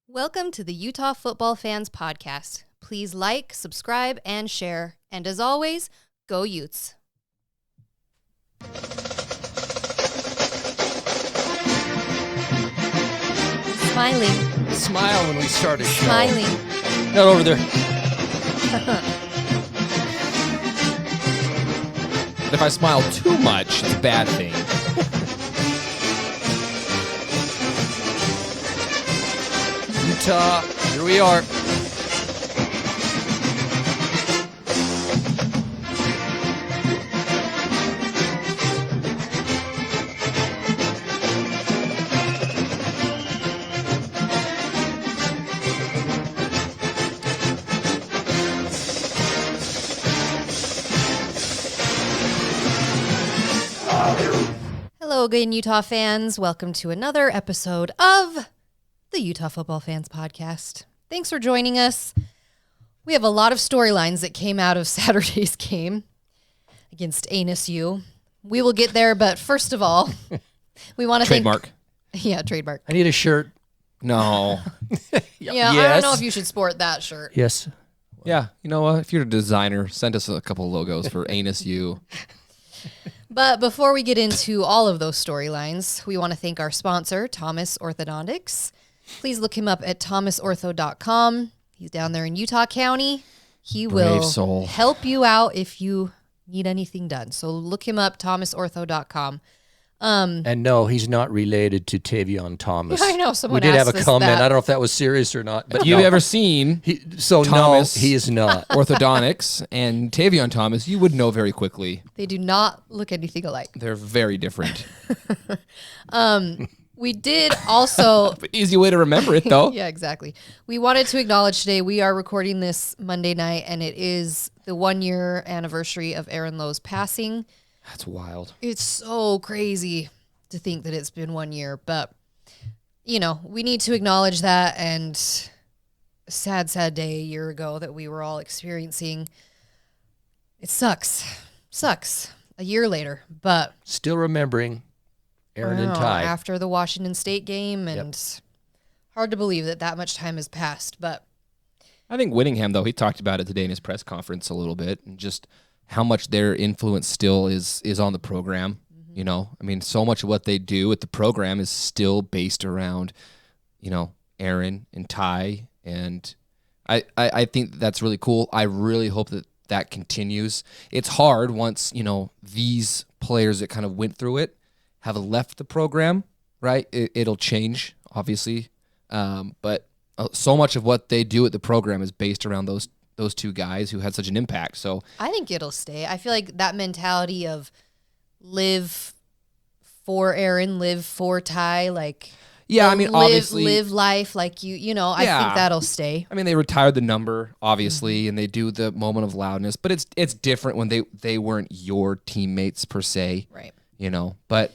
Welcome to the Utah Football Fans Podcast. Please like, subscribe, and share. And as always, go Utes. Smiling. Smile when we start a show. Smiling. Not over there. If I smile too much, it's a bad thing. Utah, here we are. Hello again, Utah fans. Welcome to another episode of the Utah Football Fans Podcast. Thanks for joining us. We have a lot of storylines that came out of Saturday's game against ANSU. We will get there, but first of all, we want to Trademark. Yeah, trademark. I need a shirt. No. Yeah, I don't know if you should sport that shirt. Yes. Yeah, you know what? If you're a designer, send us a couple logos for Anus U. But before we get into all of those storylines, we want to thank our sponsor, Thomas Orthodontics. Please look him up at thomasortho.com. He's down there in Utah County. He Brave will soul. help you out if you need anything done. So look him up, thomasortho.com. And no, he's not related to Tavion Thomas. I know, someone We did have asked a us comment. that. I don't know if that was serious or not. But You've no. ever seen Thomas no, he is not. Orthodontics and Tavion Thomas, you would know very quickly. They do not look anything alike. They're very different. We did also... Easy way to remember it, though. Yeah, exactly. We wanted to acknowledge today, we are recording this Monday night, and it is the 1-year anniversary of Aaron Lowe's passing. That's wild. It's so crazy to think that it's been 1 year, but, you know, we need to acknowledge that, and sad day a year ago that we were all experiencing. It sucks. A year later, but... Still remembering Aaron and Ty. After the Washington State game, and hard to believe that much time has passed, but... I think Whittingham, though, he talked about it today in his press conference a little bit, and just how much their influence still is on the program. You know, I mean, so much of what they do at the program is still based around, you know, Aaron and Ty, and I think that's really cool. I really hope that continues. It's hard once, you know, these players that kind of went through it have left the program, right? It'll change, obviously, but so much of what they do at the program is based around those two guys who had such an impact. So I think it'll stay. I feel like that mentality of live for Aaron, live for Ty, like I mean, obviously live life like you know. I think that'll stay. I mean, they retired the number, obviously, and they do the moment of loudness, but it's different when they weren't your teammates per se, Right? You know, but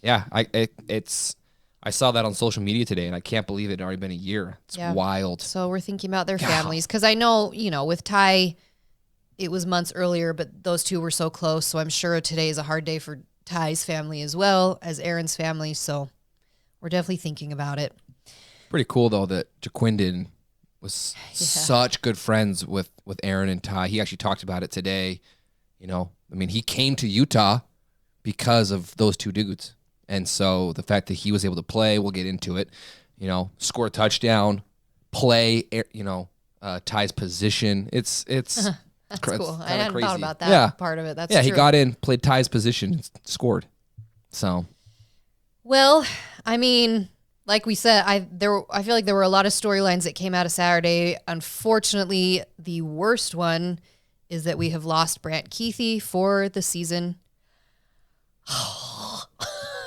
yeah, I saw that on social media today, and I can't believe it had already been a year. It's wild. So we're thinking about their families, because I know, you know, with Ty, it was months earlier, but those two were so close. So I'm sure today is a hard day for Ty's family as well as Aaron's family. So we're definitely thinking about it. Pretty cool, though, that Jaquindon was such good friends with Aaron and Ty. He actually talked about it today. You know, I mean, he came to Utah because of those two dudes. And so the fact that he was able to play, we'll get into it, you know, score a touchdown, play, you know, Ty's position. It's That's cool. I hadn't crazy. Thought about that part of it. That's true. He got in, played Ty's position, and scored. So, well, I mean, like we said, I feel like there were a lot of storylines that came out of Saturday. Unfortunately, the worst one is that we have lost Brant Kuithe for the season.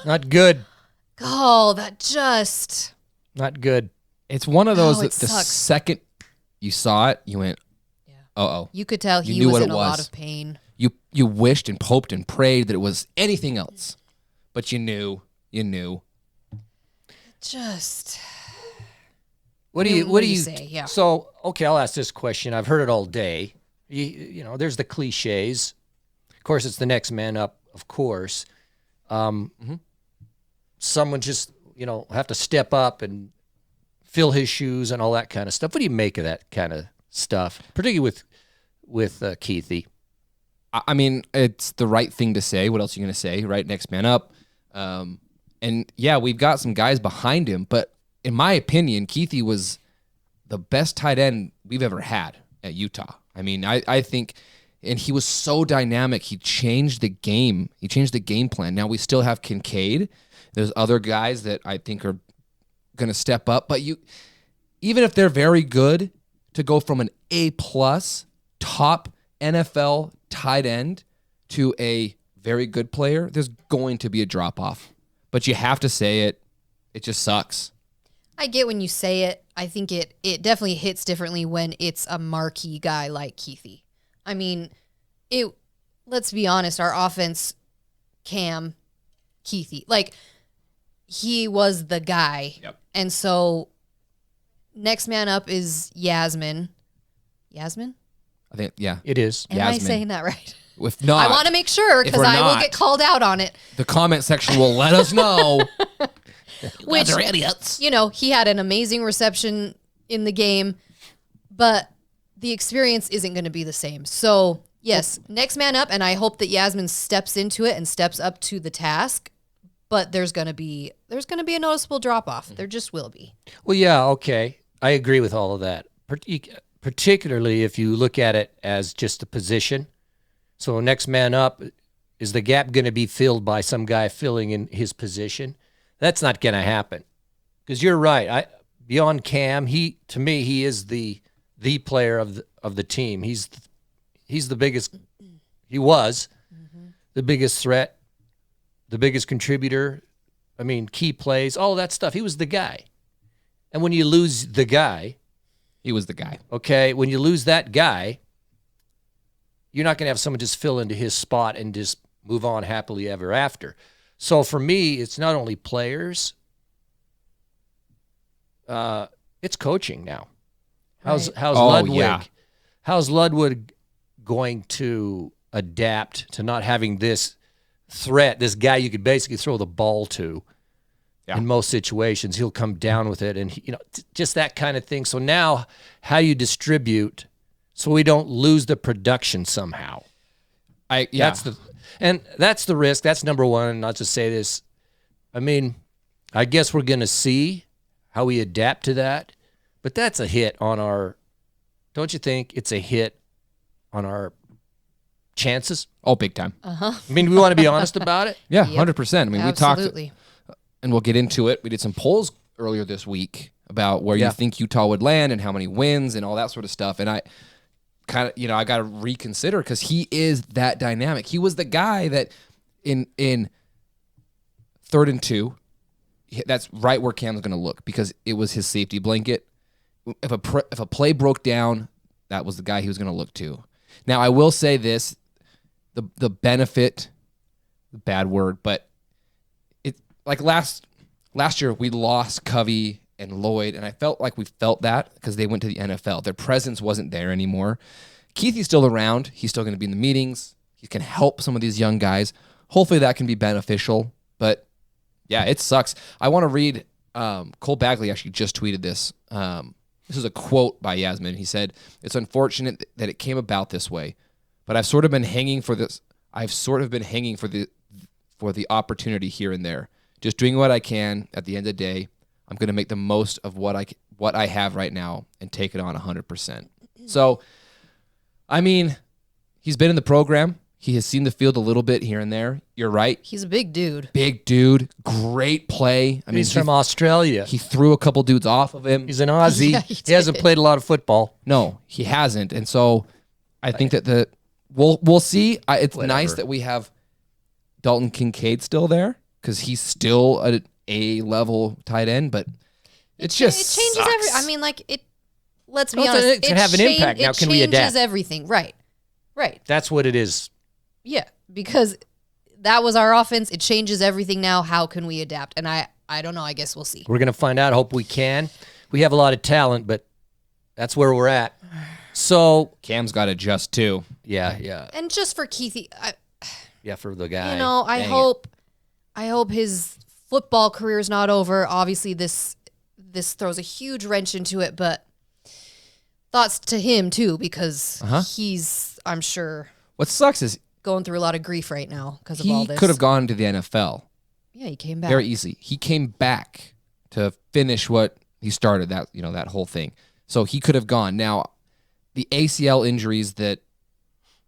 Not good. Oh, that just... Not good. it's one of those Oh, that it the sucks. second you saw it, you went, uh-oh. You could tell You he knew was what in it a lot was. of pain. You wished and hoped and prayed that it was anything else, but you knew. Just... What do you say? Yeah. So, okay, I'll ask this question. I've heard it all day. You know, there's the cliches. Of course, it's the next man up, of course. Someone just, you know, have to step up and fill his shoes and all that kind of stuff. What do you make of that kind of stuff, particularly with Kuithe? I mean, it's the right thing to say. What else are you going to say, right? Next man up. And yeah, we've got some guys behind him, but in my opinion, Kuithe was the best tight end we've ever had at Utah. I mean, I think, and he was so dynamic. He changed the game. He changed the game plan. Now we still have Kincaid. There's other guys that I think are going to step up, but even if they're very good, to go from an A+ top NFL tight end to a very good player, there's going to be a drop off. But you have to say it. It just sucks. I get when you say it. I think it definitely hits differently when it's a marquee guy like Kuithe. I mean, let's be honest, our offense, Cam, Kuithe, like, he was the guy. Yep. And so next man up is Yasmin. Yasmin? I think, yeah. It is. Am I saying that right? If not, I want to make sure because I will get called out on it. The comment section will let us know. Which, they're idiots. You know, he had an amazing reception in the game, but the experience isn't going to be the same. So, yes, next man up, and I hope that Yasmin steps into it and steps up to the task, but there's going to be a noticeable drop-off. There just will be. Well, yeah, okay. I agree with all of that, particularly if you look at it as just a position. So next man up, is the gap going to be filled by some guy filling in his position? That's not going to happen. Because you're right. Beyond Cam, to me, he is the player of the team. He's the biggest. He was the biggest threat, the biggest contributor. I mean, key plays, all that stuff. He was the guy. And when you lose the guy, he was the guy. Okay, when you lose that guy, you're not going to have someone just fill into his spot and just move on happily ever after. So for me, it's not only players, it's coaching now. How's Ludwig? Yeah. How's Ludwig going to adapt to not having this threat, this guy you could basically throw the ball to? Yeah. In most situations, he'll come down with it, and just that kind of thing. So now, how you distribute, so we don't lose the production somehow. That's the risk. That's number one. And I'll just say this. I mean, I guess we're going to see how we adapt to that, but that's a hit on our. Don't you think it's a hit on our chances? Oh, big time. Uh-huh. I mean, we want to be honest about it. Yeah, 100%. I mean, absolutely. We talked. And we'll get into it. We did some polls earlier this week about where you think Utah would land and how many wins and all that sort of stuff. And I kind of, I got to reconsider because he is that dynamic. He was the guy that in 3rd and 2, that's right where Cam's going to look because it was his safety blanket. If a play broke down, that was the guy he was going to look to. Now, I will say this, the benefit, bad word, but like last year, we lost Covey and Lloyd, and I felt like we felt that because they went to the NFL. Their presence wasn't there anymore. Kuithe's still around. He's still going to be in the meetings. He can help some of these young guys. Hopefully that can be beneficial. But, yeah, it sucks. I want to read Cole Bagley actually just tweeted this. This is a quote by Yasmin. He said, "It's unfortunate that it came about this way, but I've sort of been hanging for this. I've sort of been hanging for the opportunity here and there. Just doing what I can. At the end of the day, I'm going to make the most of what I have right now and take it on 100%. So, I mean, he's been in the program. He has seen the field a little bit here and there. You're right. He's a big dude. Big dude. Great play. I mean, he's from Australia. He threw a couple dudes off of him. He's an Aussie. Yeah, he hasn't played a lot of football. No, he hasn't. And so I think that we'll see. It's nice that we have Dalton Kincaid still there. Because he's still an A-level tight end, but it changes sucks. I mean, like it. Let's be honest. It can have an impact. Now, can we adapt? It changes everything. Right. That's what it is. Yeah, because that was our offense. It changes everything now. How can we adapt? And I don't know. I guess we'll see. We're gonna find out. Hope we can. We have a lot of talent, but that's where we're at. So Cam's got to adjust too. Yeah. And just for Kuithe, for the guy. I hope his football career is not over. Obviously, this this throws a huge wrench into it, but thoughts to him too, because he's, I'm sure, what sucks is going through a lot of grief right now because of all he this. could have gone to the NFL. Yeah, he came back. Very easy. He came back to finish what he started, that that whole thing. So he could have gone. Now, the ACL injuries that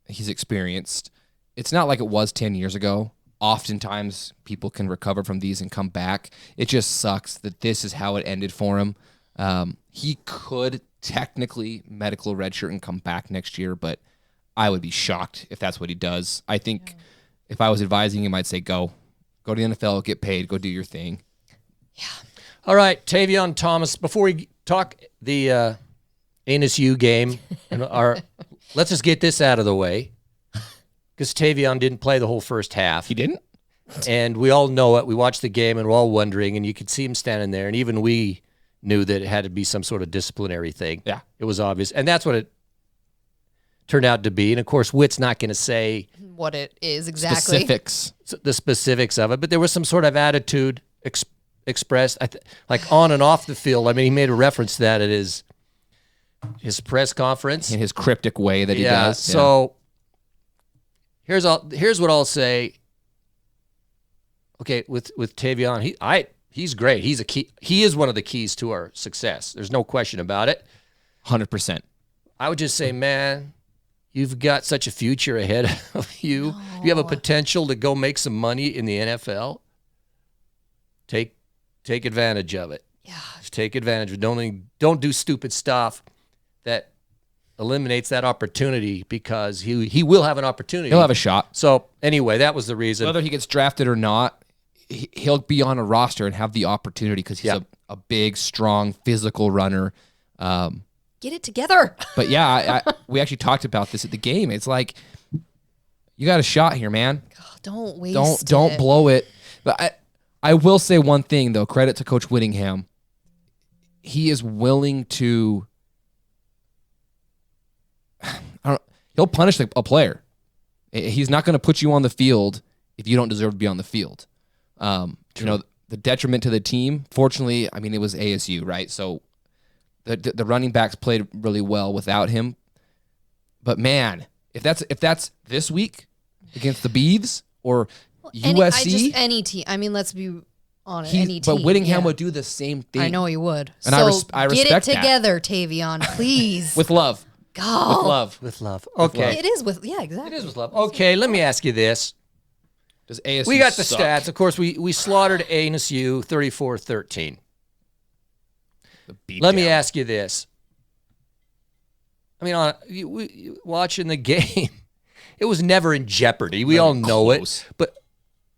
he's experienced, it's not like it was 10 years ago. Oftentimes, people can recover from these and come back. It just sucks that this is how it ended for him. He could technically medical redshirt and come back next year, but I would be shocked if that's what he does. I think if I was advising him, I'd say go to the NFL, get paid, go do your thing. Yeah. All right, Tavion Thomas. Before we talk the ANSU game, and let's just get this out of the way, because Tavion didn't play the whole first half. He didn't? And we all know it. We watched the game, and we're all wondering, and you could see him standing there, and even we knew that it had to be some sort of disciplinary thing. Yeah. It was obvious, and that's what it turned out to be. And, of course, Witt's not going to say what it is exactly. The specifics of it, but there was some sort of attitude expressed, like on and off the field. I mean, he made a reference to that at his press conference. In his cryptic way that he does. Yeah. So here's what I'll say. Okay, with Tavion, he's great. He's a key. He is one of the keys to our success. There's no question about it. 100%. I would just say, man, you've got such a future ahead of you. No. You have a potential to go make some money in the NFL. Take advantage of it. Yeah. Just take advantage of it. Don't do stupid stuff that eliminates that opportunity, because he will have an opportunity. He'll have a shot. So anyway, that was the reason. Whether he gets drafted or not, he'll be on a roster and have the opportunity because he's a big, strong, physical runner. Get it together. But yeah, we actually talked about this at the game. It's like, you got a shot here, man. God, don't waste Don't blow it. But I will say one thing, though. Credit to Coach Whittingham. He is willing to... he'll punish a player. He's not going to put you on the field if you don't deserve to be on the field. The detriment to the team, fortunately, I mean, it was ASU, right? So the running backs played really well without him. But man, if that's this week against the Beavs or USC, any team. I mean, let's be honest. Any team. But Whittingham would do the same thing. I know he would. And I respect get it together, Tavion, please. With love. God. With love. Okay. It is with exactly. It is with love. Okay, let me ask you this. Does ASU We got the suck? stats. Of course, we slaughtered ASU 34-13. Let me ask you this. I mean, watching the game, it was never in jeopardy. We all know close. it. But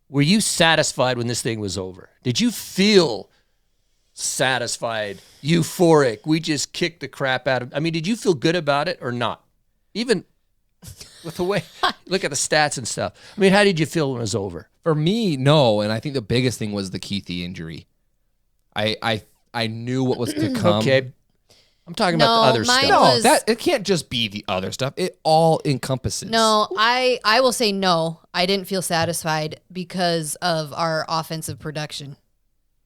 were you satisfied when this thing was over? Did you feel satisfied, euphoric? We just kicked the crap out of. I mean, did you feel good about it or not? Even with the way look at the stats and stuff. I mean, how did you feel when it was over? For me, no. And I think the biggest thing was the Kuithe injury. I knew what was to come. Okay. I'm talking about the other stuff. No, it can't just be the other stuff. It all encompasses. No, I will say no. I didn't feel satisfied because of our offensive production.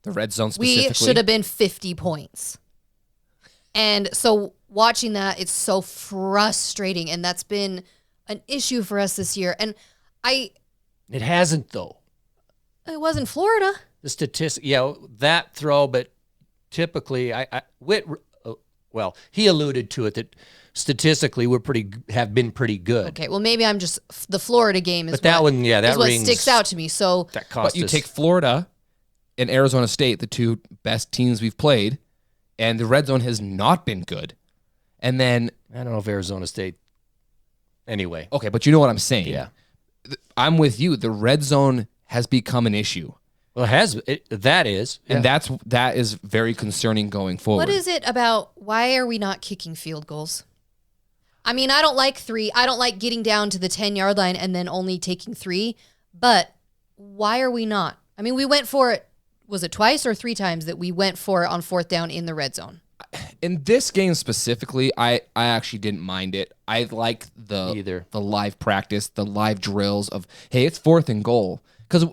The red zone specifically. We should have been 50 points. And so watching that, it's so frustrating. And that's been an issue for us this year. And it hasn't, though. It was in Florida. The statistic, that throw, but typically, Witt, well, he alluded to it that statistically have been pretty good. Okay, well, maybe I'm just the Florida game is what rings, sticks out to me. So that cost but you take Florida and Arizona State, the two best teams we've played, and the red zone has not been good. And then I don't know if Arizona State. Anyway, okay, but you know what I'm saying. Yeah, I'm with you. The red zone has become an issue. Well, that is, and that is very concerning going forward. What is it about? Why are we not kicking field goals? I mean, I don't like 3. I don't like getting down to the 10-yard line and then only taking 3. But why are we not? I mean, we went for it. Was it twice or 3 times that we went for it on 4th down in the red zone? In this game specifically, I actually didn't mind it. I like the live practice, the live drills of, hey, it's 4th and goal. Because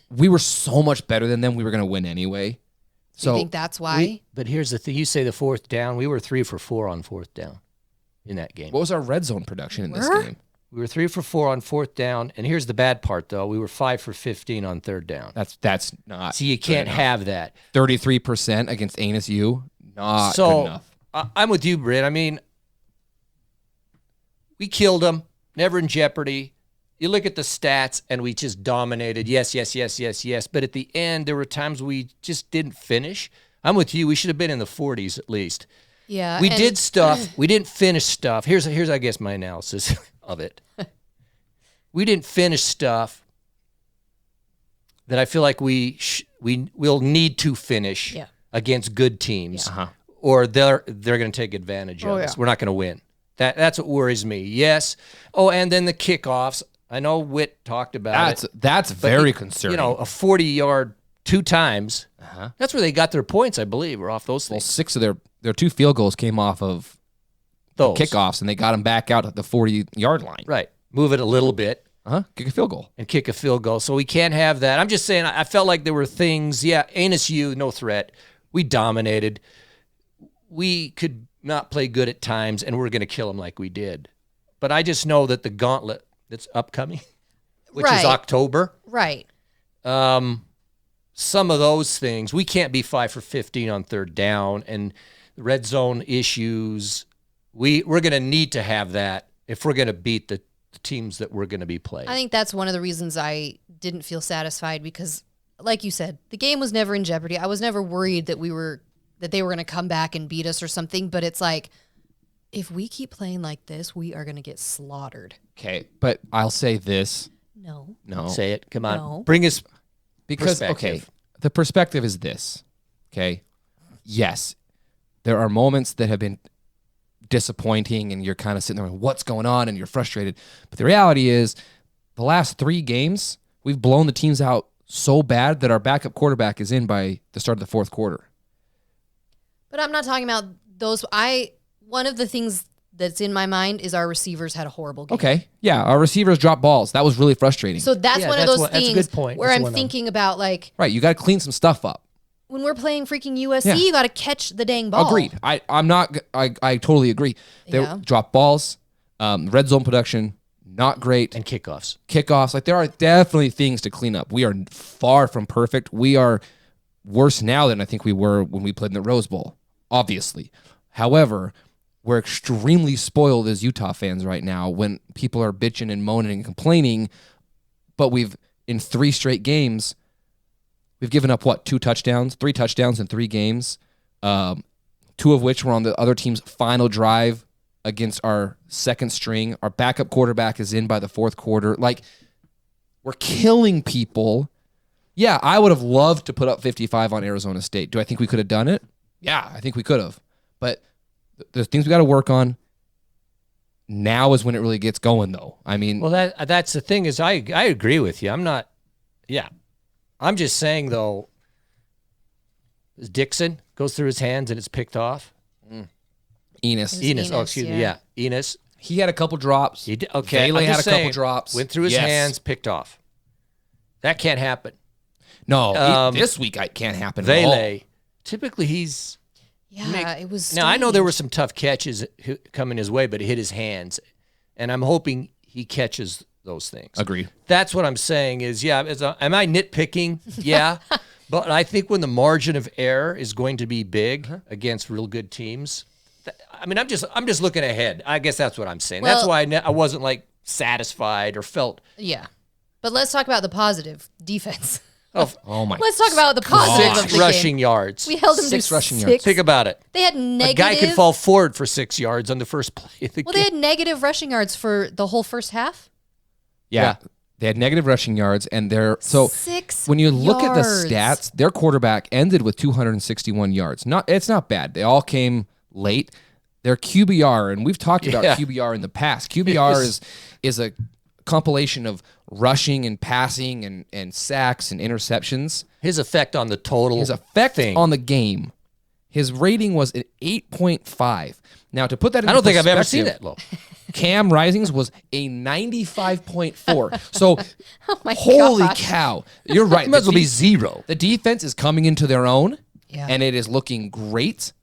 we were so much better than them, we were going to win anyway. So you think that's why? But here's the thing. You say the fourth down. We were 3 for 4 on fourth down in that game. What was our red zone production in this game? We were 3 for 4 on fourth down. And here's the bad part, though. We were 5 for 15 on third down. That's not. See, you can't have that. 33% against Anus U. Not so, good enough. I'm with you, Britt. I mean, we killed them. Never in jeopardy. You look at the stats, and we just dominated. Yes. But at the end, there were times we just didn't finish. I'm with you. We should have been in the 40s at least. Yeah. We did stuff. We didn't finish stuff. Here's I guess, my analysis of it. We didn't finish stuff that I feel like we'll need to finish against good teams, or they're going to take advantage of us. We're not going to win. That's what worries me. Yes. Oh, and then the kickoffs. I know Whit talked about it. That's very concerning. You know, a 40-yard 2 times. That's where they got their points, I believe, were off those things. Well, 6 of their 2 field goals came off of those kickoffs, and they got them back out at the 40-yard line. Right. Move it a little bit. Kick a field goal. And kick a field goal. So we can't have that. I'm just saying, I felt like there were things, Anus U, no threat. We dominated. We could not play good at times, and we're going to kill them like we did. But I just know that the gauntlet that's upcoming, which is October. Right. Some of those things, we can't be 5 for 15 on third down, and the red zone issues, we're going to need to have that if we're going to beat the teams that we're going to be playing. I think that's one of the reasons I didn't feel satisfied because, like you said, the game was never in jeopardy. I was never worried that they were going to come back and beat us or something, but it's like, if we keep playing like this, we are going to get slaughtered. Okay, but I'll say this. No. Say it. Come on. No. Bring us because, the perspective is this, okay? Yes, there are moments that have been disappointing and you're kind of sitting there going, what's going on? And you're frustrated. But the reality is the last 3 games, we've blown the teams out so bad that our backup quarterback is in by the start of the fourth quarter. But I'm not talking about those. One of the things that's in my mind is our receivers had a horrible game. Okay. Yeah, our receivers dropped balls. That was really frustrating. So that's one of those things that's a good point. where I'm thinking about, like... Right, you got to clean some stuff up. When we're playing freaking USC, you got to catch the dang ball. Agreed. I totally agree. They dropped balls, red zone production, not great. And kickoffs. Like, there are definitely things to clean up. We are far from perfect. We are worse now than I think we were when we played in the Rose Bowl, obviously. However, we're extremely spoiled as Utah fans right now when people are bitching and moaning and complaining, but in 3 straight games, we've given up, 3 touchdowns in 3 games, 2 of which were on the other team's final drive against our second string. Our backup quarterback is in by the fourth quarter. Like, we're killing people. Yeah, I would have loved to put up 55 on Arizona State. Do I think we could have done it? Yeah, I think we could have. But there's things we got to work on. Now is when it really gets going, though. I mean, well, that's the thing is I agree with you. I'm just saying though. Dixon goes through his hands and it's picked off. Enos. Oh, excuse me. Yeah, Enos. He had a couple drops. He did. Okay, Bagley had a couple drops. Went through his hands, picked off. That can't happen. No, this week it can't happen. Vele, typically he's. Yeah, it was. Now, I know there were some tough catches coming his way, but it hit his hands. And I'm hoping he catches those things. Agreed. That's what I'm saying is, am I nitpicking? Yeah. But I think when the margin of error is going to be big against real good teams, I'm just looking ahead. I guess that's what I'm saying. Well, that's why I wasn't like satisfied or felt. Yeah. But let's talk about the positive defense. Oh my! Let's talk about the positive of the 6 rushing game. yards. We held them to 6 rushing yards. Think about it. They had negative. A guy could fall forward for 6 yards on the first play of the game. They had negative rushing yards for the whole first half. Yeah. They had negative rushing yards, and when you look at the stats, their quarterback ended with 261 yards. It's not bad. They all came late. Their QBR, and we've talked about QBR in the past. QBR is a compilation of rushing and passing and sacks and interceptions. His effect on the total. His effect on the game. His rating was an 8.5. Now, to put that in I don't think I've ever seen that low. Cam Rising's was a 95.4. So, oh my holy gosh. Cow. You're right. It might as well be 0. The defense is coming into their own. and it is looking great.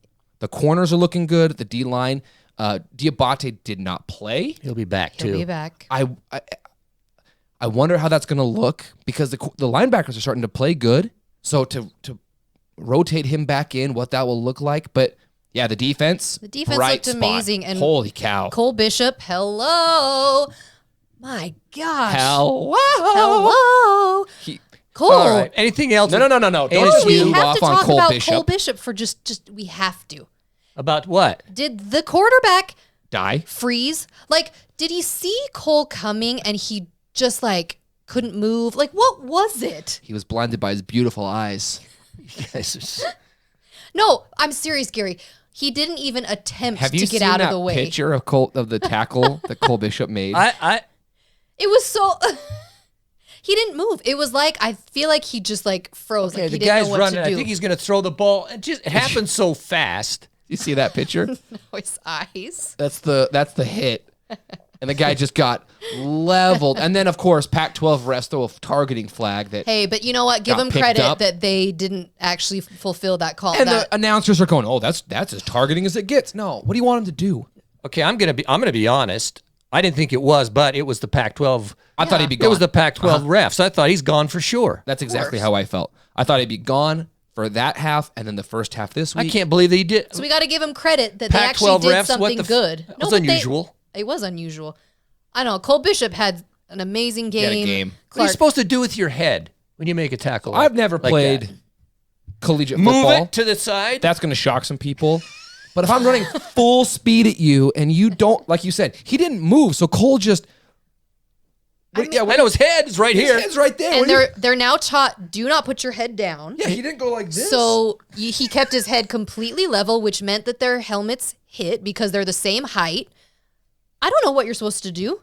The corners are looking good. The D-line. Diabate did not play. He'll be back, too. He'll be back. I wonder how that's going to look because the linebackers are starting to play good. So to rotate him back in, what that will look like. But, yeah, the defense looked amazing. And holy cow. Cole Bishop, hello. My gosh. Hello. Cole. All right. Anything else? No. Don't We move have off to on talk Cole about Bishop. Cole Bishop for just we have to. About what? Did the quarterback Die? freeze? Like, did he see Cole coming and he just like couldn't move? Like, what was it? He was blinded by his beautiful eyes. No, I'm serious, Gary. He didn't even attempt Have you to seen get out that of the way. picture of the tackle that Cole Bishop made? It was so. He didn't move. It was like I feel like he just like froze. Okay, like he the didn't guy's know what running. to do. I think he's going to throw the ball. It happened so fast. You see that picture? His eyes. That's the hit. And the guy just got leveled. And then, of course, Pac-12 refs throw a targeting flag that. Hey, but you know what? Give got them picked credit up. that they didn't actually fulfill that call. And the announcers are going, "Oh, that's as targeting as it gets." No, what do you want him to do? Okay, I'm gonna be honest. I didn't think it was, but it was the Pac-12. I thought he'd be gone. It was the Pac-12 refs. I thought he's gone for sure. That's exactly how I felt. I thought he'd be gone for that half, and then the first half this week. I can't believe that he did. So we got to give them credit that they Pac-12 actually did refs, something good. That was but unusual. It was unusual. I know. Cole Bishop had an amazing game. He had a game. What are you supposed to do with your head when you make a tackle? I've never like played that? collegiate Move football. it to the side. That's going to shock some people. But if I'm running full speed at you and you don't, like you said, he didn't move, so Cole just. I know his head is right here. His head's right there. And they're now taught, do not put your head down. Yeah, he didn't go like this. So he kept his head completely level, which meant that their helmets hit because they're the same height. I don't know what you're supposed to do.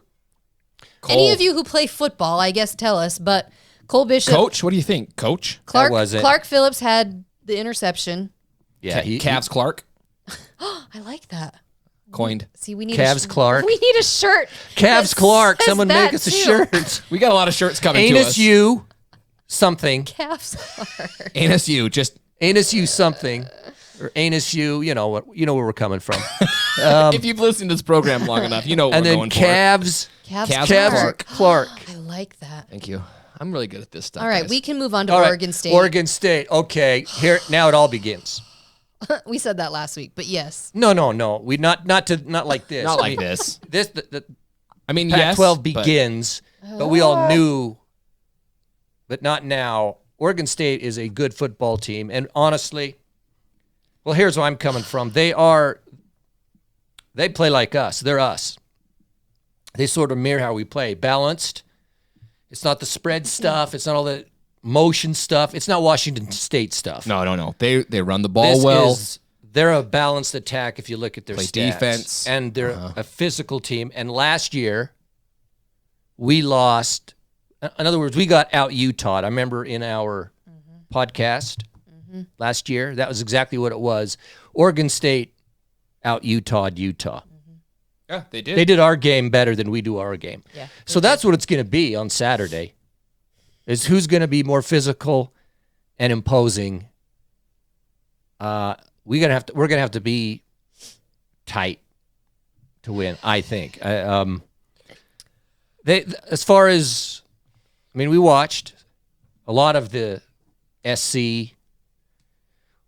Cole. Any of you who play football, I guess, tell us. But Cole Bishop, Coach, what do you think, Coach? Clark Phillips had the interception. Yeah, Cavs Clark I like that. coined. See, we need Cavs Clark. We need a shirt. Cavs that Clark. says Someone that make us a too. shirt. We got a lot of shirts coming to us. Anus you something. Cavs Clark. Anus you just. Anus you something. Or anus you. You know what? You know where we're coming from. If you've listened to this program long enough, you know what And we're then going Cavs Cavs Clark. I like that. Thank you. I'm really good at this stuff. All right, guys. we can move on to All right, Oregon State. Oregon State. Okay, here now it all begins. We said that last week, but yes. No. We not like this. Not like this. This the I mean, Pac-12 yes, begins, but we all knew, but not now. Oregon State is a good football team, and honestly, well, here's where I'm coming from. They play like us. They're us. They sort of mirror how we play. Balanced. It's not the spread stuff. It's not all the motion stuff. It's not Washington State stuff. No. They run the ball well. They're a balanced attack if you look at their Play stats. defense. And they're a physical team. And last year, we lost. In other words, we got out Utah. I remember in our podcast last year, that was exactly what it was. Oregon State out Utah. Yeah, they did. They did our game better than we do our game. Yeah, so that's what it's going to be on Saturday, is who's going to be more physical and imposing. We're going to have to be tight to win, I think. As far as, I mean, we watched a lot of the SC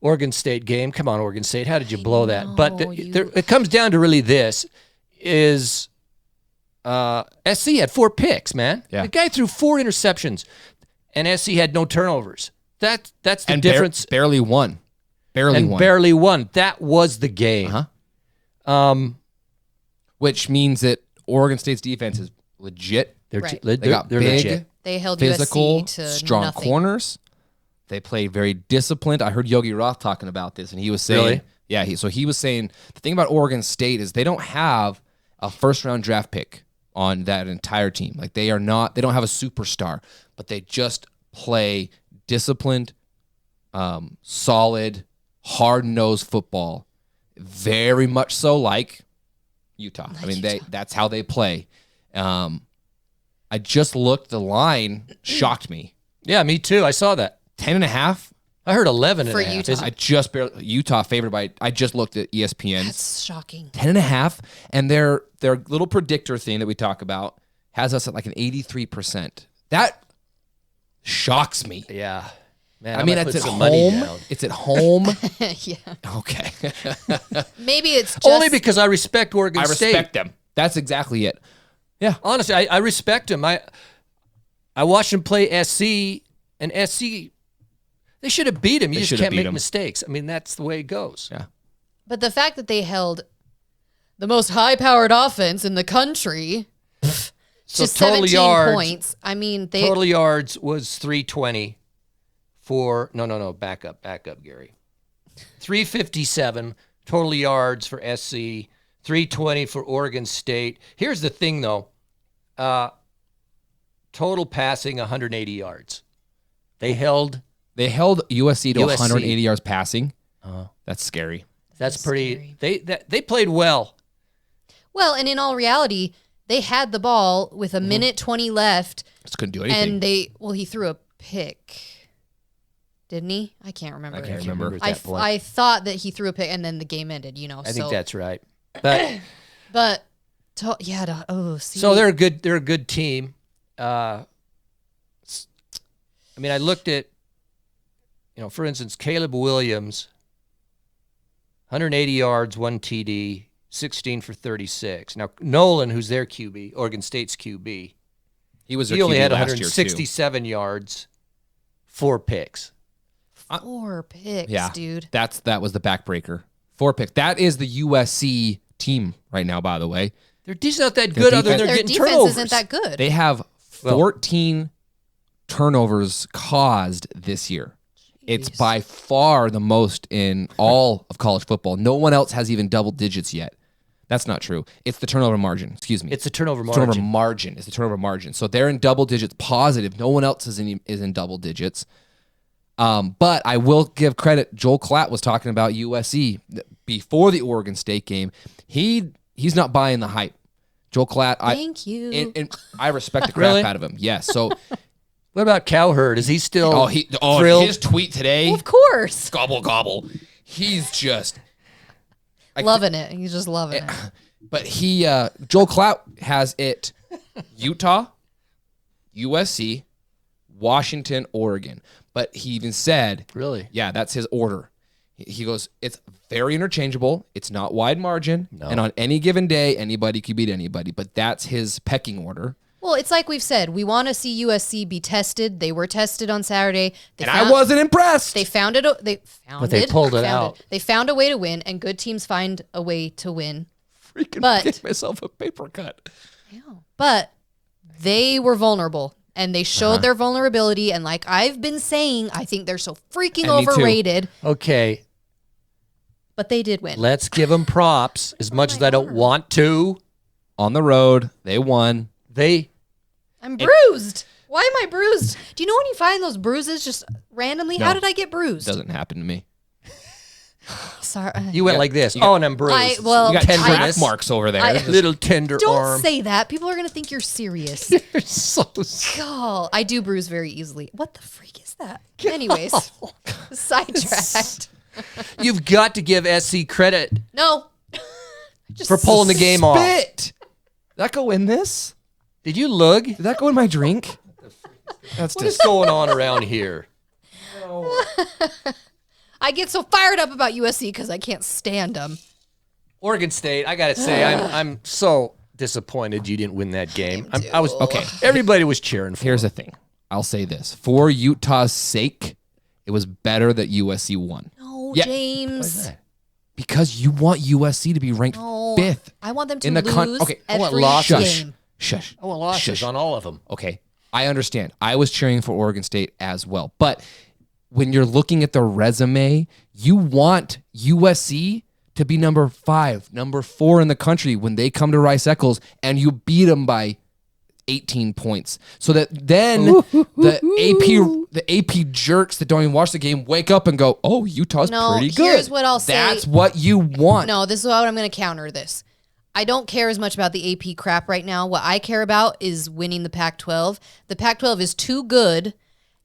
Oregon State game. Come on, Oregon State, how did you blow that? But it comes down to really this. Is SC had 4 picks, man. Yeah. The guy threw 4 interceptions, and SC had no turnovers. That's the difference. Barely won. Barely won. That was the game. Which means that Oregon State's defense is legit. They're Right. They got they're big, legit. They held physical, USC to strong nothing. corners. They play very disciplined. I heard Yogi Roth talking about this, and he was saying, Really? yeah, he was saying the thing about Oregon State is they don't have a first-round draft pick on that entire team. Like they don't have a superstar, but they just play disciplined, solid, hard-nosed football. Very much so like Utah. I mean, that's how they play. I just looked. The line shocked me. Yeah, me too. I saw that. 10.5. I heard 11 for and a half. Utah. I just barely Utah favored by. I just looked at ESPN's That's shocking. 10.5, and their little predictor thing that we talk about has us at like an 83%. That shocks me. Yeah. Man, I mean, might it's put at some money home. down. It's at home. Yeah. Okay. Maybe it's just Only because I respect Oregon I State. respect them. That's exactly it. Yeah. Honestly, I respect them. I watched them play SC, and SC, they should have beat him. You They just should have can't beat make 'em. mistakes. I mean, that's the way it goes. Yeah. But the fact that they held the most high-powered offense in the country So to total 17 yards, points. I mean, they total yards was 320 for no, back up, Gary. 357 total yards for SC, 320 for Oregon State. Here's the thing, though. Total passing 180 yards. They held USC to USC. 180 yards passing. That's scary. That's pretty. They played well. well, and in all reality, they had the ball with a minute 20 left, Just couldn't do anything. and he threw a pick, didn't he? I can't remember. I can't remember. at that point. I thought that he threw a pick, and then the game ended. I think that's right. But see. so they're a good team. I mean, I looked at, for instance, Caleb Williams, 180 yards, 1 TD, 16 for 36. Now, Nolan, who's their QB, Oregon State's QB, he was. Their he only QB had last year, too. 167 yards, 4 picks. 4 picks, Yeah, dude. that was the backbreaker. 4 picks. That is the USC team right now. By the way, They're just not that good other than they're Their getting defense turnovers. isn't that good. they have 14 turnovers caused this year. It's by far the most in all of college football. No one else has even double digits yet. That's not true. It's the turnover margin. Excuse me. It's the turnover It's the margin. turnover margin. It's the turnover margin. So they're in double digits positive. No one else is in double digits. But I will give credit. Joel Klatt was talking about USC before the Oregon State game. He's not buying the hype. Joel Klatt. Thank you. And I respect the crap Really? out of him. Yes. So What about Cowherd? Is he still thrilled? his tweet today. Well, of course. Gobble gobble. He's just Loving it. He's just loving it. But Joel Klatt has it Utah, USC, Washington, Oregon. But he even said, Really? yeah, that's his order. He goes, it's very interchangeable. It's not wide margin. No. And on any given day, anybody could beat anybody. But that's his pecking order. Well, it's like we've said. We want to see USC be tested. They were tested on Saturday. I wasn't impressed. They found it. But they pulled it out. They found a way to win, and good teams find a way to win. freaking but- get myself a paper cut. But they were vulnerable, and they showed Uh-huh. their vulnerability. And like I've been saying, I think they're so freaking And me too. overrated. Okay, But they did win. let's give them props. As much as I don't want to, On the road, they won. I'm bruised. Why am I bruised? Do you know when you find those bruises just randomly? No. How did I get bruised? Doesn't happen to me. Sorry. You went like this. got- And I'm bruised. You got Tenderness. track marks over there. I- Little tender Don't arm. say that. People are going to think you're serious. You're so God, I do bruise very easily. What the freak is that? Anyways, sidetracked. You've got to give SC credit No. Just for pulling the game off. Spit. Did that go in this? Did you lug? Did that go in my drink? That's What is just going on around here? I get so fired up about USC because I can't stand them. Oregon State, I got to say, I'm so disappointed you didn't win that game. I was okay. Everybody was cheering for Here's the thing. I'll say this. For Utah's sake, it was better that USC won. No, Yeah. James. Because you want USC to be ranked No. 5th. I want them to In the lose okay, I want every losses. game. Shush. I want losses Shush. on all of them. Okay, I understand. I was cheering for Oregon State as well. But when you're looking at their resume, you want USC to be number 5, number 4 in the country when they come to Rice Eccles and you beat them by 18 points. So that then the AP jerks that don't even watch the game wake up and go, "Oh, Utah's No, pretty good." here's what I'll say. That's what you want. No, this is how I'm going to counter this. I don't care as much about the AP crap right now. What I care about is winning the Pac-12. The Pac-12 is too good.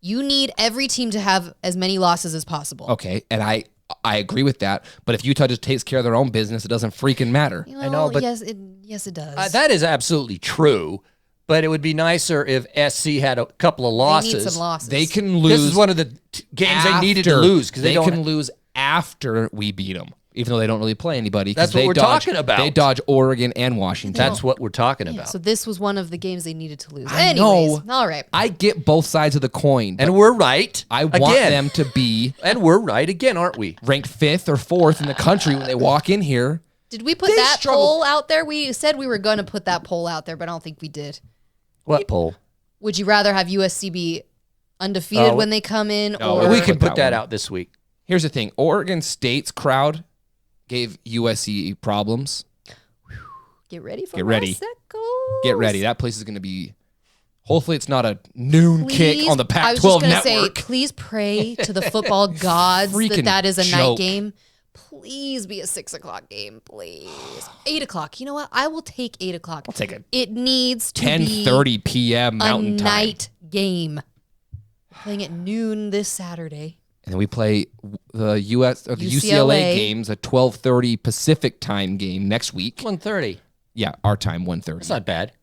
You need every team to have as many losses as possible. Okay, and I agree with that. But if Utah just takes care of their own business, it doesn't freaking matter. You I know, but yes, it does. that is absolutely true. But it would be nicer if SC had a couple of losses. They need some losses. They can lose. This is one of the games they needed to lose because they can lose after we beat them, even though they don't really play anybody. That's what we're talking about. They dodge Oregon and Washington. That's what we're talking about. So this was one of the games they needed to lose. I know. All right. I get both sides of the coin, And we're right. I want them to be And we're right again, aren't we? ranked 5th or 4th in the country when they walk in here. Did we put that poll out there? We said we were going to put that poll out there, but I don't think we did. What poll? Would you rather have USC be undefeated when they come in? No, or We can put that that one. out this week. Here's the thing. Oregon State's crowd gave USC problems. Get ready for Get ready. Prosecco. Get ready. That place is going to be... Hopefully it's not a noon kick on the I was Pac-12 just gonna network. say, please pray to the football gods Freaking that is a night joke. game. Please be a 6 o'clock game, please. 8 o'clock. You know what? I will take 8 o'clock. I'll take it. It needs to 10:30 p.m. be Mountain a Time. night game. Playing at noon this Saturday. And then we play the UCLA UCLA games, a 12:30 Pacific time game next week. 1:30. Yeah, our time, 1:30. That's not bad.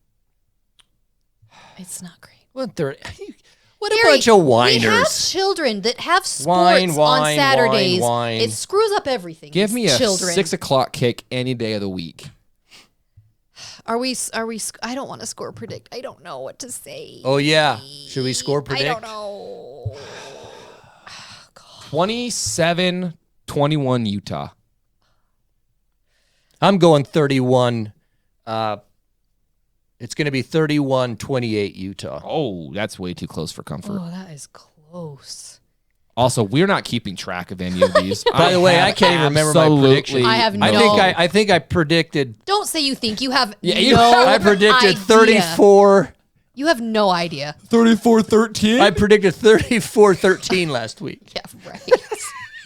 It's not great. 1:30. What a Gary, bunch of whiners. We have children that have sports Wine, on Saturdays. wine. It screws up everything. Give me a children. 6 o'clock kick any day of the week. Are we? I don't want to score predict. I don't know what to say. Oh, yeah. Should we score predict? I don't know. 27-21 Utah. I'm going 31. It's going to be 31-28 Utah. Oh, that's way too close for comfort. Oh, that is close. Also, we're not keeping track of any of these. By the way, I can't even remember my prediction. I have no. I think I predicted. Don't say you think. You have you no have- I predicted idea. 34. You have no idea. 34-13? I predicted 34-13 last week. Yeah, right.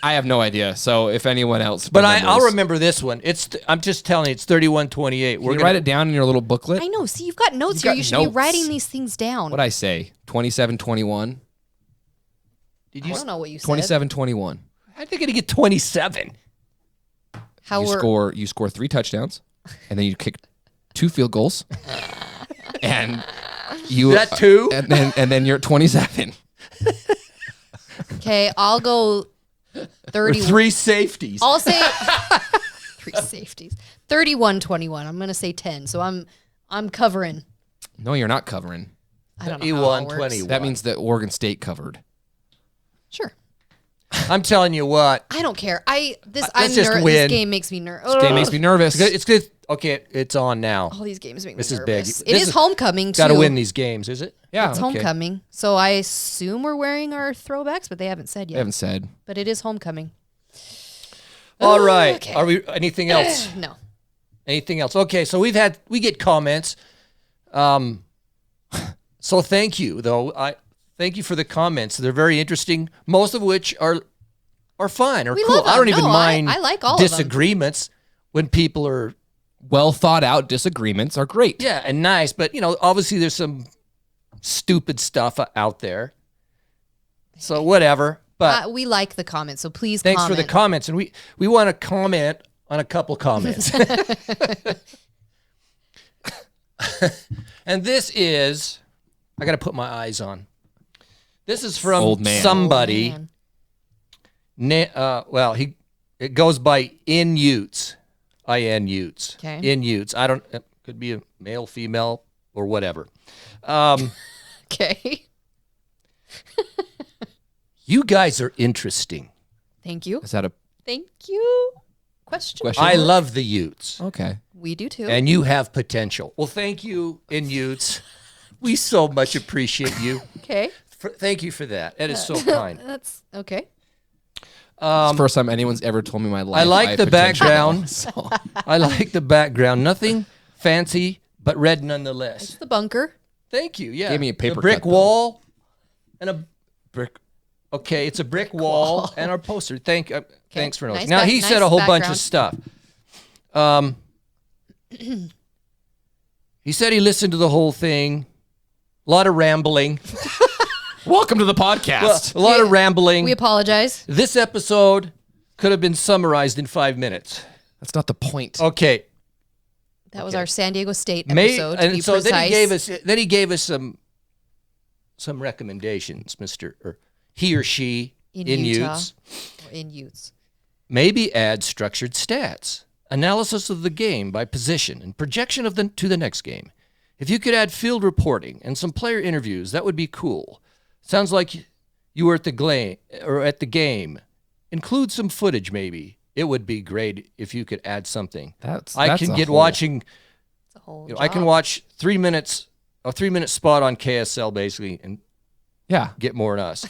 I have no idea. So if anyone else, But I'll remember this one. I'm just telling you, it's 31-28. We're gonna write it down in your little booklet. I know. See, you've got notes You've here. got You should be notes. writing these things down. What'd I say? 27-21. Did I you? don't know what you said. 27-21. I think it'd get 27. How You score 3 touchdowns, and then you kick 2 field goals, and you Is that 2? and then you're at 27. Okay, I'll go 30. 3 safeties. I'll say 3 safeties. 31-21. I'm gonna say 10. So I'm covering. No, you're not covering. I don't know. How it works. 21-21. That means that Oregon State covered. Sure. I'm telling you what. I don't care. Let's just win. This game makes me nervous. This game makes me nervous. It's good. Okay, it's on now. All these games make This me is big. nervous. It This is is- homecoming too. Got to win these games, is it? Yeah, It's okay. homecoming, so I assume we're wearing our throwbacks, but they haven't said I yet. haven't said. But it is homecoming. All right. Okay. Are we anything else? No. Anything else? Okay, so we get comments. So thank you though. Thank you for the comments. They're very interesting. Most of which are fine or We cool. love them. I don't even No, mind I like all of them. disagreements when people are Well thought out disagreements are great. yeah and nice, but obviously there's some stupid stuff out there. So whatever. But We like the comments, so please thanks comment. for the comments, and we want to comment on a couple comments. And this is, I got to put my eyes on. This is from Old man. somebody. Oh, man. It goes by In Utes, I-N Utes. Okay. In Utes. It could be a male, female, or whatever. Okay. You guys are interesting. Thank you. Is that a Thank you. Question. I love the Utes, okay? We do too. and you have potential. Well, thank you, In Utes. We so much appreciate you. Okay. Thank you for that. That is so kind. That's okay. It's the first time anyone's ever told me my life. I like have the potential. background. So, I like the background. Nothing fancy, but red nonetheless. It's the bunker. Thank you. Yeah. Gave me a paper brick cut, though. wall and a brick. Okay, it's a brick wall and our poster. Thanks for noticing. Nice Now he said a whole bunch of stuff. He said he listened to the whole thing. A lot of rambling. Welcome to the podcast. Well, a lot of rambling. We apologize. This episode could have been summarized in 5 minutes. That's not the point. Okay. That was our San Diego State episode, to be so precise. then he gave us some recommendations, or he or she in Utah. Utes. Or in Utes. Maybe add structured stats, analysis of the game by position, and projection of to the next game. If you could add field reporting and some player interviews, that would be cool. Sounds like you were at the game. Include some footage, maybe. It would be great if you could add something. I can get watching. It's a whole I can watch 3 minutes, a 3-minute spot on KSL basically, and get more than us.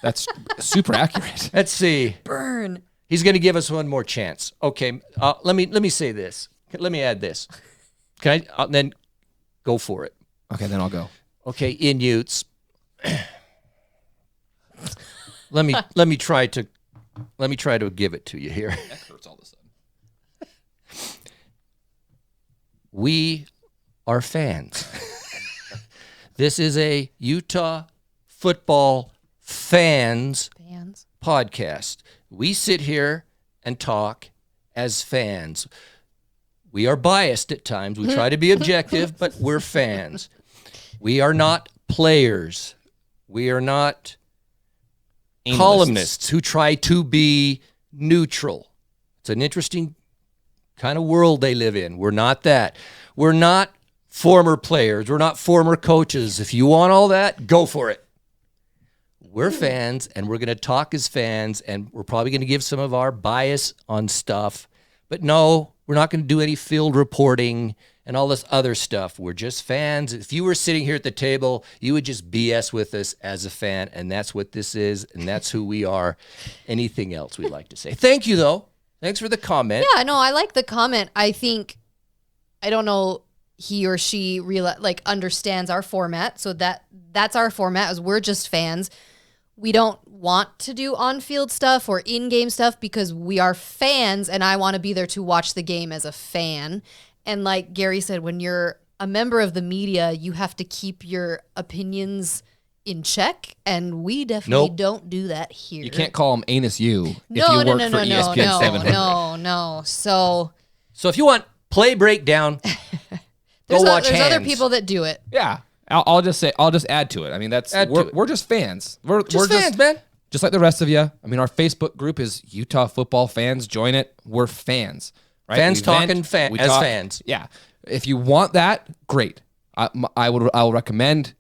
That's super accurate. Let's see. Burn. He's going to give us one more chance. Okay, let me say this. Let me add this. Can I then go for it? Okay, then I'll go. Okay, in Utes. let me try to give it to you here. That hurts all of a sudden. We are fans. This is a Utah football fans podcast. We sit here and talk as fans. We are biased at times. We try to be objective, but we're fans. We are not players. We are not columnists who try to be neutral. It's an interesting kind of world they live in. We're not that. We're not former players. We're not former coaches. If you want all that, go for it. We're fans, and we're going to talk as fans, and we're probably going to give some of our bias on stuff. But no, we're not going to do any field reporting and all this other stuff. We're just fans. If you were sitting here at the table, you would just BS with us as a fan, and that's what this is, and that's who we are. Anything else we'd like to say? Thank you, though. Thanks for the comment. Yeah, no, I like the comment. I don't know, he or she understands our format, so that's our format, as we're just fans. We don't want to do on-field stuff or in-game stuff because we are fans, and I want to be there to watch the game as a fan. And like Gary said, when you're a member of the media, you have to keep your opinions in check, and we definitely don't do that here. You can't call them Anus U if you No. work for ESPN 700. No. So if you want play breakdown, go watch there's Hands. other people that do it. Yeah. I'll just add to it. I mean, we're just fans. We're just fans, man. Just like the rest of you. I mean, our Facebook group is Utah Football Fans. Join it. We're fans. Right? Fans talking fans. Yeah. If you want that, great. I will recommend.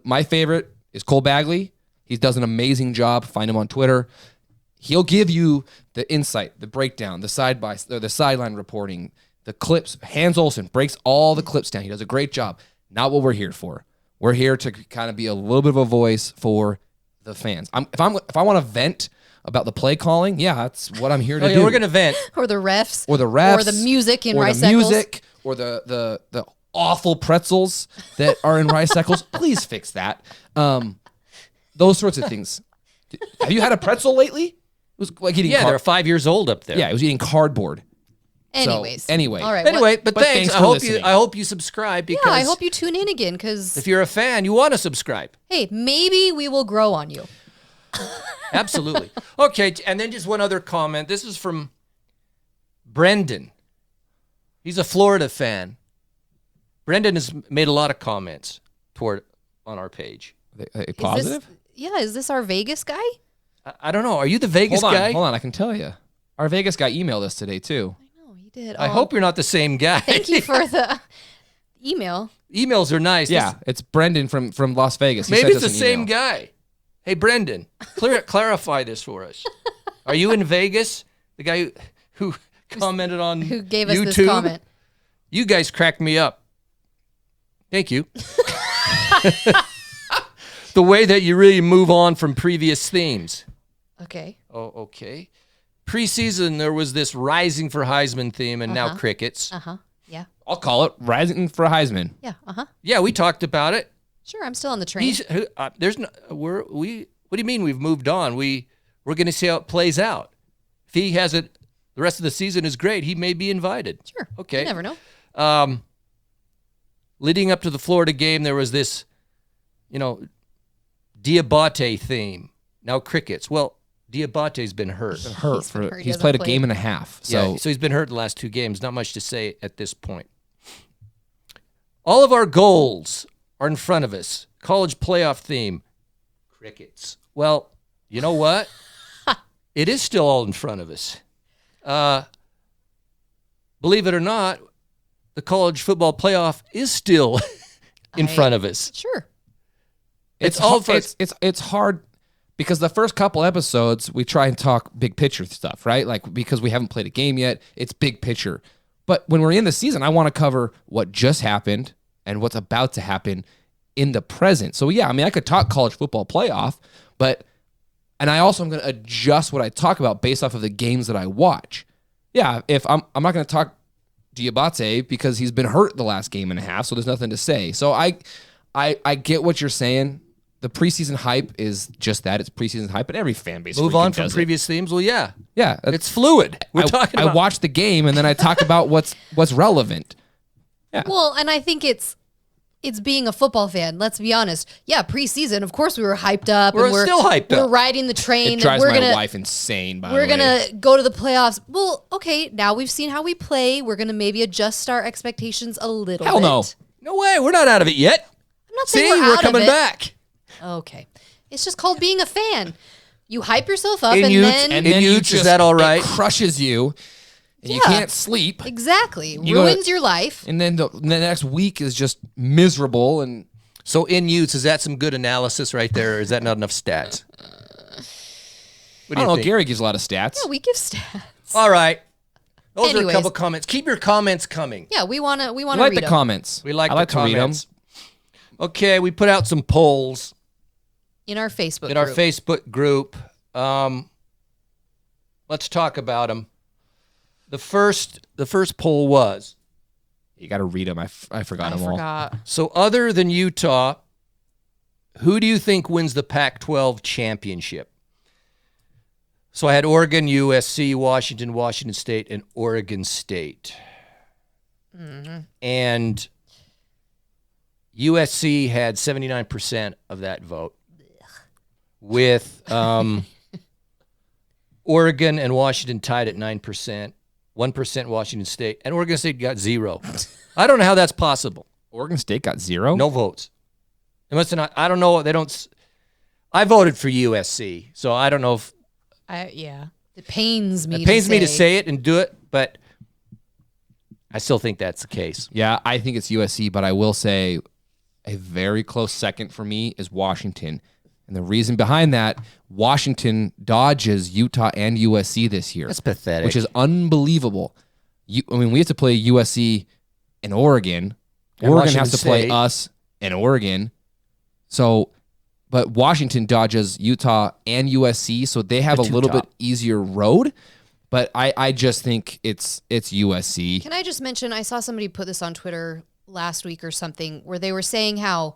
My favorite is Cole Bagley. He does an amazing job. Find him on Twitter. He'll give you the insight, the breakdown, the sideline reporting, the clips. Hans Olsen breaks all the clips down. He does a great job. Not what we're here for. We're here to kind of be a little bit of a voice for the fans. If I want to vent about the play calling, that's what I'm here to do. We're going to vent. Or the refs. Or the refs. Or the music in or Rice the Eccles. music. Or the awful pretzels that are in Rice Eccles. Please fix that. Those sorts of things. Have you had a pretzel lately? It was like eating. Yeah, they're 5 years old up there. Yeah, it was eating cardboard. Anyways. Anyway. All right. But thanks. I hope you subscribe because I hope you tune in again because if you're a fan, you want to subscribe. Hey, maybe we will grow on you. Absolutely. Okay, and then just one other comment. This is from Brendan. He's a Florida fan. Brendan has made a lot of comments on our page. Positive? Is this our Vegas guy? I don't know. Are you the Vegas guy? Hold on, I can tell you. Our Vegas guy emailed us today too. He did. I hope you're not the same guy. Thank you for the email. Emails are nice. Yeah, it's Brendan from Las Vegas. Maybe it's the same guy. Hey, Brendan, clarify this for us. Are you in Vegas? The guy who commented on Who gave us YouTube? this comment. You guys cracked me up. Thank you. The way that you really move on from previous themes. Okay. Oh, okay. Preseason, there was this Rising for Heisman theme, and now crickets. Yeah. I'll call it Rising for Heisman. Yeah. Yeah, we talked about it. Sure, I'm still on the train. What do you mean we've moved on? We're going to see how it plays out. If he has it, the rest of the season is great. He may be invited. Sure. Okay. You never know. Leading up to the Florida game, there was this, Diabate theme. Now crickets. Well, Diabate's been hurt. He's played a game and a half. So he's been hurt the last 2 games. Not much to say at this point. All of our goals are in front of us. College playoff theme. Crickets. Well, you know what? It is still all in front of us. Believe it or not, the college football playoff is still in front of us. Sure. It's hard because the first couple episodes we try and talk big picture stuff, right? Like because we haven't played a game yet, it's big picture. But when we're in the season, I want to cover what just happened and what's about to happen in the present. So yeah, I mean, I could talk college football playoff, and I also am going to adjust what I talk about based off of the games that I watch. Yeah, if I'm not going to talk Diabate because he's been hurt the last game and a half, so there's nothing to say. So I get what you're saying. The preseason hype is just that. It's preseason hype, and every fan base move on from previous themes. Well, yeah, it's fluid. I watch the game and then I talk about what's relevant. Yeah. Well, and I think it's being a football fan. Let's be honest. Yeah, preseason. Of course, we were hyped up. We're still hyped up. We're riding the train. It drives my wife insane. We're gonna go to the playoffs. Well, okay. Now we've seen how we play. We're gonna maybe adjust our expectations a little. Hell bit. no way. We're not out of it yet. I'm not saying we're coming back. Okay. It's just called being a fan. You hype yourself up and then is that all right? It crushes you. And you can't sleep. Exactly. Ruins your life. And then the next week is just miserable. And so in Utes, is that some good analysis right there, or is that not enough stats? I don't know. Gary gives a lot of stats. Yeah, we give stats. All right. Those are a couple comments. Keep your comments coming. Yeah, we want to read the them. comments. I like the comments. Okay, we put out some polls. In our Facebook group. Let's talk about them. The first poll was. You got to read them. I forgot them all. So other than Utah, who do you think wins the Pac-12 championship? So I had Oregon, USC, Washington State, and Oregon State. Mm-hmm. And USC had 79% of that vote. With Oregon and Washington tied at 9%, 1% Washington State, and Oregon State got 0. I don't know how that's possible. Oregon State got 0? No votes. It must have not. I don't know. They don't. I voted for USC, so I don't know if. It pains me. It pains me to say it and do it, but I still think that's the case. Yeah, I think it's USC, but I will say a very close second for me is Washington. And the reason behind that, Washington dodges Utah and USC this year. That's pathetic. Which is unbelievable. We have to play USC and Oregon. And Oregon has to play us and Oregon. So, but Washington dodges Utah and USC, so they have a little bit easier road. But I just think it's USC. Can I just mention, I saw somebody put this on Twitter last week or something, where they were saying how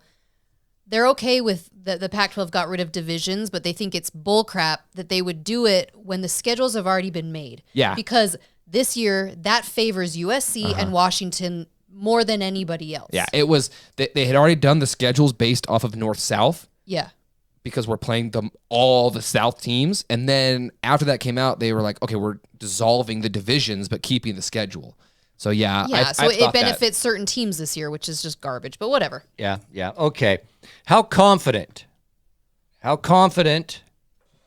they're okay with the Pac-12 got rid of divisions, but they think it's bullcrap that they would do it when the schedules have already been made. Yeah. Because this year, that favors USC and Washington more than anybody else. Yeah, it was, they had already done the schedules based off of North-South. Yeah. Because we're playing all the South teams. And then after that came out, they were like, okay, we're dissolving the divisions, but keeping the schedule. So, yeah. So it benefits certain teams this year, which is just garbage, but whatever. Yeah. Okay. How confident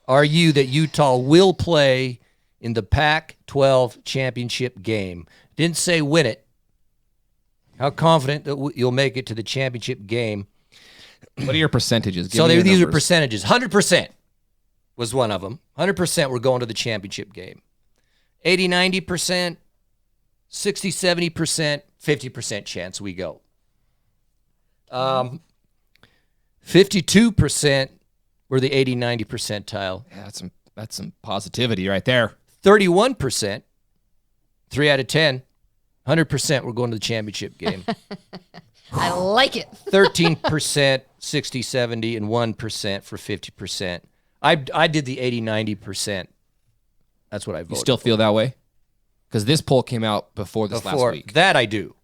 are you that Utah will play in the Pac-12 championship game? Didn't say win it. How confident that you'll make it to the championship game? What are your percentages? These are percentages. 100% was one of them. 100% we're going to the championship game. 80, 90%, 60, 70%, 50% chance we go. 52% were the 80, 90 percentile. Yeah, that's some positivity right there. 31%, 3 out of 10, 100% we're going to the championship game. I like it. 13%, 60, 70, and 1% for 50%. I did the 80, 90%. That's what I voted. You still feel that way? Because this poll came out before last week. That I do.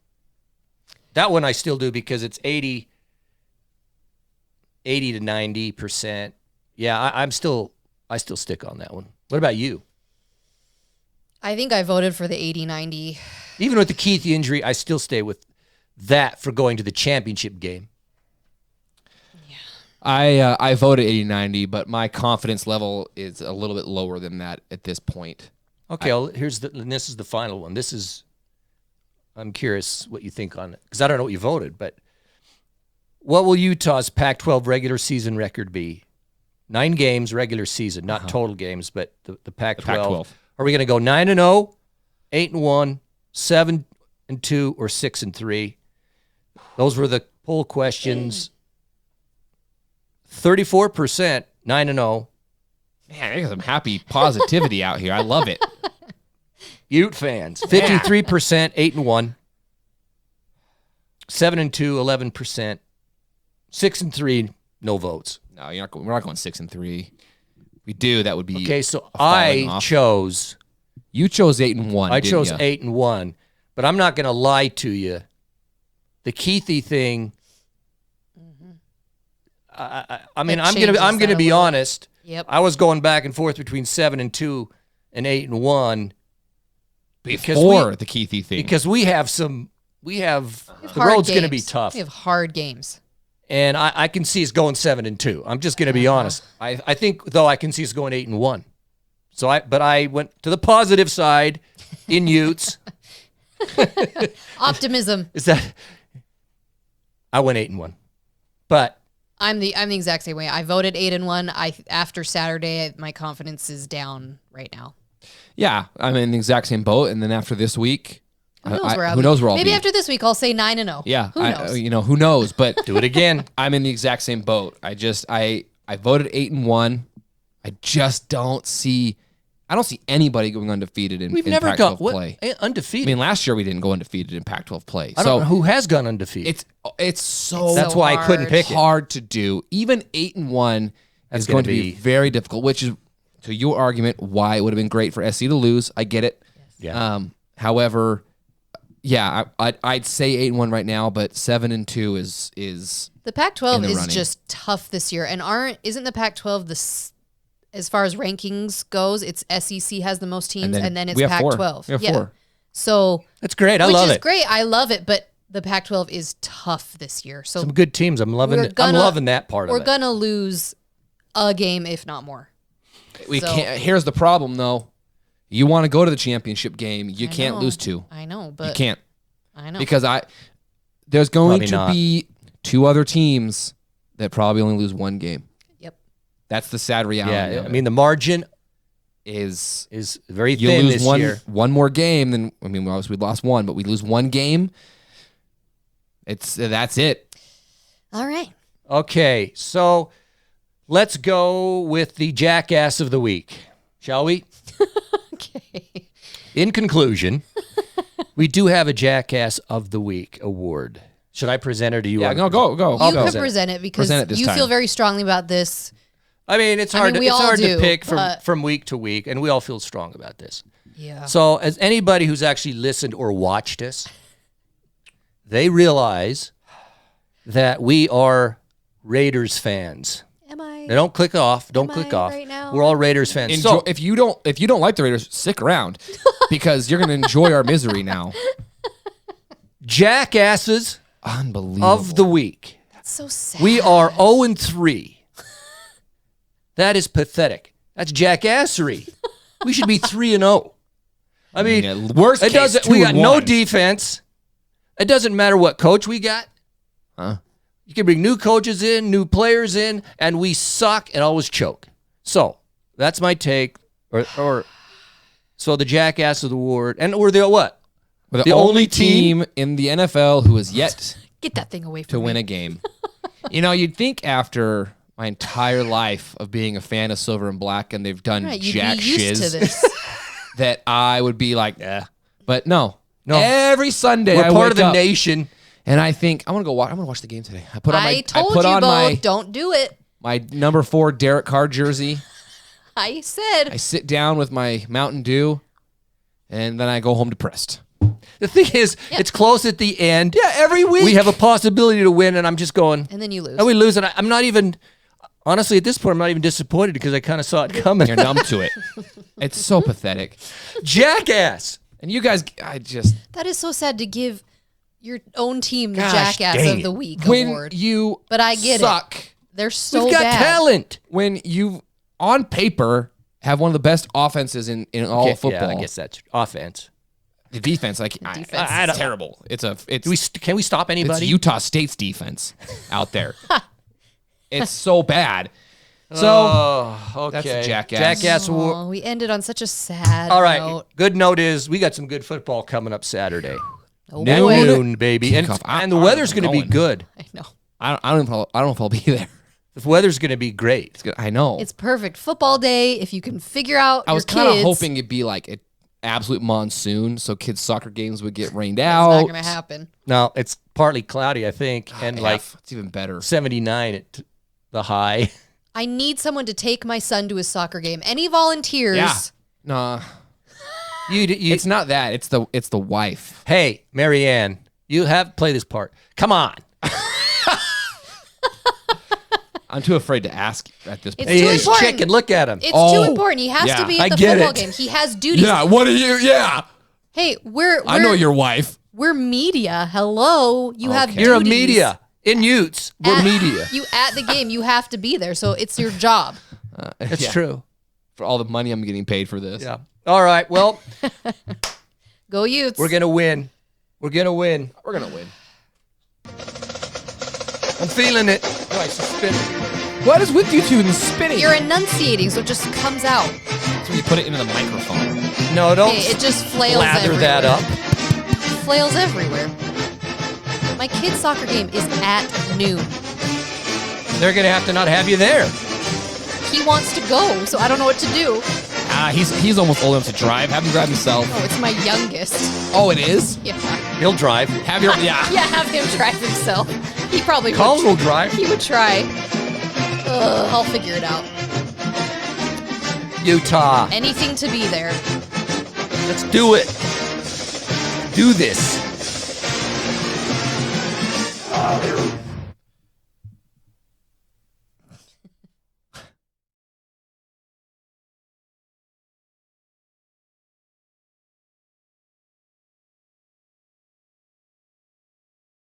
That one I still do because it's 80. 80 to 90%. Yeah, I still stick on that one. What about you? I think I voted for the 80-90. Even with the Kuithe injury, I still stay with that for going to the championship game. I voted 80-90, but my confidence level is a little bit lower than that at this point. Okay, this is the final one. I'm curious what you think on it, because I don't know what you voted, but what will Utah's Pac-12 regular season record be? 9 games regular season, not total games, but the Pac-12. Pac-12. Are we going to go 9-0, 8-1, 7-2, or 6-3? Those were the poll questions. 34%, 9-0. Man, there's some happy positivity out here. I love it. Ute fans, 53%, 8-1. 7-2, 11%. 6-3, no votes. No, we're not going 6-3. We do, that would be okay. So I chose. You chose 8-1. I chose 8-1, but I'm not going to lie to you. The Kuithe thing. I mean, I'm gonna be honest. Yep. I was going back and forth between 7-2 and 8-1 before the Kuithe thing, because the road's going to be tough. We have hard games, and I can see us going 7-2. I'm just going to be honest. I think though I can see us going 8-1. So I went to the positive side in Utes. Optimism. Is that I went 8-1, but. I'm the exact same way. I voted 8-1. After Saturday, my confidence is down right now. Yeah, I'm in the exact same boat. And then after this week, who knows where I'll be? Maybe after this week, I'll say 9-0. Yeah, who knows? Who knows? But do it again. I'm in the exact same boat. I voted 8-1. I just don't see anybody going undefeated in Pac-12 play. Undefeated. I mean, last year we didn't go undefeated in Pac-12 play. I don't know who has gone undefeated. It's so that's why I couldn't pick it. Hard to do. Even 8-1 is going to be very difficult. Which is, to your argument, why it would have been great for SC to lose. I get it. Yes. Yeah. However, yeah, I'd say 8-1 right now, but 7-2 is the Pac-12 is just tough this year. And isn't the Pac-12 as far as rankings goes, it's SEC has the most teams, and then it's Pac-12. We have 4. So that's great. I love it. Which is great. I love it, but the Pac-12 is tough this year. So some good teams. I'm loving that part of it. We're gonna lose a game, if not more. We can't. Here's the problem, though. You want to go to the championship game, you can't lose 2. I know, but you can't. I know because there's going to be 2 other teams that probably only lose 1 game. That's the sad reality. Yeah, I mean the margin is very thin this year. One more game, then obviously we lost 1, but we lose 1 game. That's it. All right. Okay, so let's go with the Jackass of the week, shall we? Okay. In conclusion, we do have a Jackass of the Week award. Should I present it to you? Yeah, no, go. You can present it because you feel very strongly about this. I mean, it's hard to pick from week to week, and we all feel strong about this. Yeah. So as anybody who's actually listened or watched us, they realize that we are Raiders fans. Am I? Now, don't click off. Don't click off. Right now? We're all Raiders fans. So if you don't like the Raiders, stick around because you're going to enjoy our misery now. Jackasses Unbelievable. of the week. That's so sad. We are 0-3. That is pathetic. That's jackassery. We should be 3-0. I mean, worst case, we got no defense. It doesn't matter what coach we got. Huh? You can bring new coaches in, new players in, and we suck and always choke. So that's my take. So the Jackass of the Award, and we're the what? We're the only team in the NFL who has yet get that thing away from to win a game. You'd think after my entire life of being a fan of Silver and Black, and they've done jack shiz, that I would be like, but no. Every Sunday we're part of the nation, and I think I'm gonna watch the game today. I told you both, don't do it. My number 4 Derek Carr jersey. I said I sit down with my Mountain Dew, and then I go home depressed. The thing is, it's close at the end. Yeah, every week. We have a possibility to win, and I'm just going. And then you lose. And we lose, and I'm not even, honestly, at this point, I'm not even disappointed because I kind of saw it coming. You're numb to it. It's so pathetic. Jackass. And you guys, That is so sad to give your own team the Gosh, Jackass dang of it. the Week when award. you But I get suck, it. They're so We've got bad. talent. when you, on paper, have one of the best offenses in all of football. Yeah, I guess that's offense. The defense, like, defense it's terrible. It's Can we stop it's anybody? Utah State's defense out there. It's so bad. So okay. that's Jackass. Jackass. Oh, we ended on such a sad All right. note. Good note is we got some good football coming up Saturday. Oh, boy. Noon, baby. And Kickoff. and the I'm weather's going to be going. good. I know. I don't know if I'll be there. The weather's going to be great. It's good. I know. It's perfect. Football day, if you can figure out I was kind of hoping it'd be like an absolute monsoon, so kids' soccer games would get rained It's out. not going to happen. No, it's partly cloudy, I think, and like It's even better. 79 at the high. I need someone to take my son to his soccer game. Any volunteers? Yeah. Nah. You, It's not that. It's the wife. hey, Marianne, you have play this part. Come on. I'm too afraid to ask at this point. It's too He's important. chicken. Look at him. It's Oh, too important. He has yeah. to be I at the get football it. game. He has duties. Yeah, what are you? Yeah. Hey, we're I know your wife. we're media. Hello. You have Okay. You're a duties. media. In Utes, we're media. You at the game, you have to be there. So it's your job. That's Yeah. true. For all the money I'm getting paid for this. Yeah. All right. Well, Go Utes. we're going to win. We're going to win. We're going to win. I'm feeling it. Oh, I spin it. What is with you two and spinning? You're enunciating, so it just comes out. So you put it into the microphone. No, don't Hey, it just flails lather everywhere. that up. Flails everywhere. My kid's soccer game is at noon. They're going to have to not have you there. He wants to go, so I don't know what to do. He's almost old enough to drive. Have him drive himself. Oh, it's my youngest. Oh, it is? Yeah. He'll drive. Have your yeah. Yeah, have him drive himself. He probably Colin would. will drive. He would try. Ugh, I'll figure it out. Utah. Anything to be there. Let's do it. Do this.